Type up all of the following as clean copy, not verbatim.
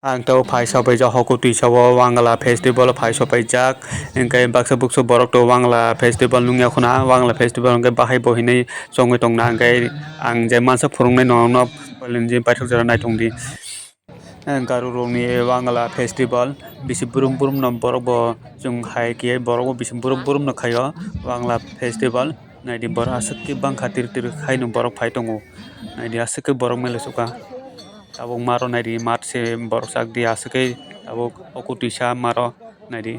Angto phai sabai ja hokuti sawo wangla festival phai sabai jak engkai baksa bukso borok to wangla festival nungya khuna wangla festival engkai bahai bohinai chongoi tongna engkai ang je mansa phurungnai no polenji paithak jara naithongdi garu rokni wangla festival bisi burum burum no borok bo chung hai kiye borok bo bisi burum burum no khaio wangla festival naidi borok asuk ke bangkha tir tir khaino borok phai tongo naidi asuk ke borok mele suka tabuk maro naidi mat se borok sak di asake tabuk okutisa maro naidi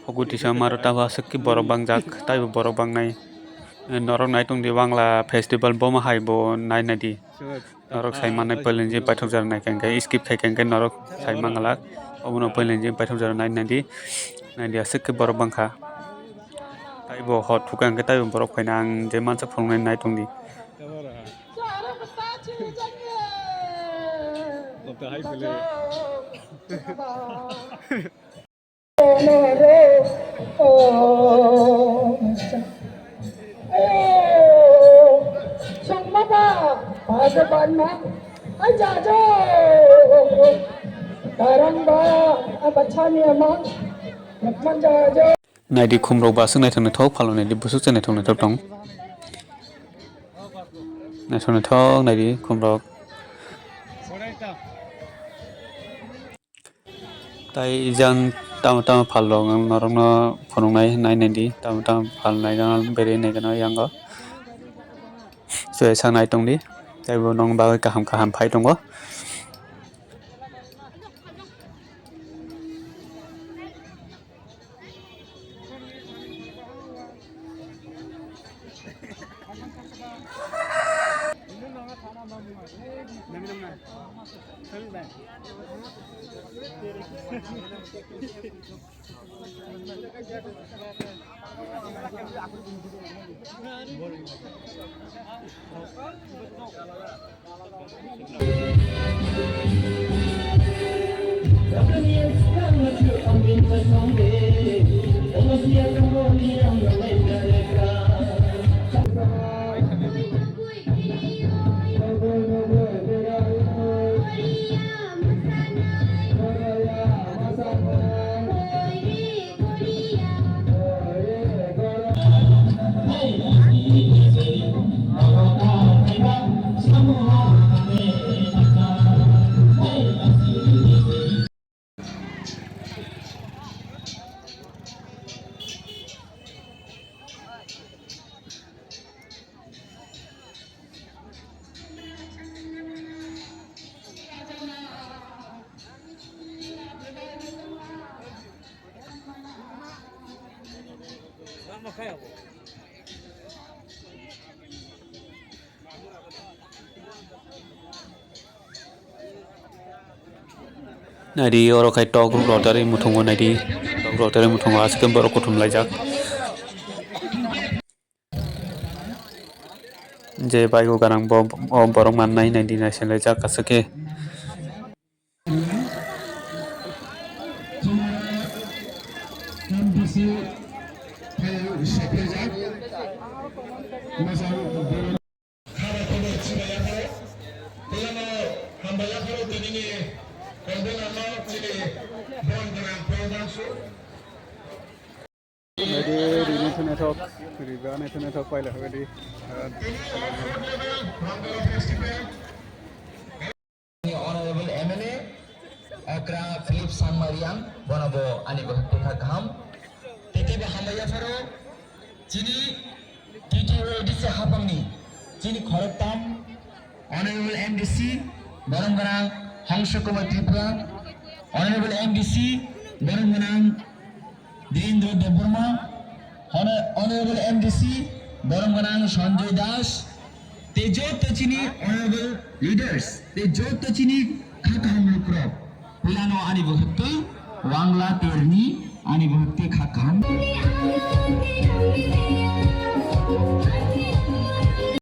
okutisa maro tabo asake borok bangjak taibo borok bangnai norok naitung di wangla festival boma hai bo nai naidi norok sai manai pelenji paithak jar nai kengkai skip khai kengkai norok sai mangalak obono pelenji paithak jar nai naidi asake borok bangkha taibo hot thukang ke taibo borok phaina ang je mansa phungnai naitung di naidi khumrok basuk naithok naithok phalo naidi busuk cha naithok naithok tong naithok naithok naidi khumrok tai jang tamo tamo phalo norok no phunungnai nai naidi tamo tamo phal naigal bere naigano yango choi sang nai tongdi taibo nong bagoi kaham kaham phai tongo naidi oro khai tok rotari muthungo naidi tok rotari muthungo asake borok kuthum laijak je baigo ganang bo borok mannai naidi naisen laijak asake Honorable MLA Akra Philip San Mariam Bonabo Ani Bahtika Gam Tete Bahamaya Faro Chini TTODC Habangni Chini Khoroktam Honorable MDC Barangana Hangsha Kumar Tripura Honorable MDC Barangana Dirindra Deburma Honorable MDC Barangana Sanjay Das Tejo Tachini honorable leaders Tejo Tachini Khakam Lukrop Pulano Ani Bhakti Wangla Terni Ani Bhakti Khakam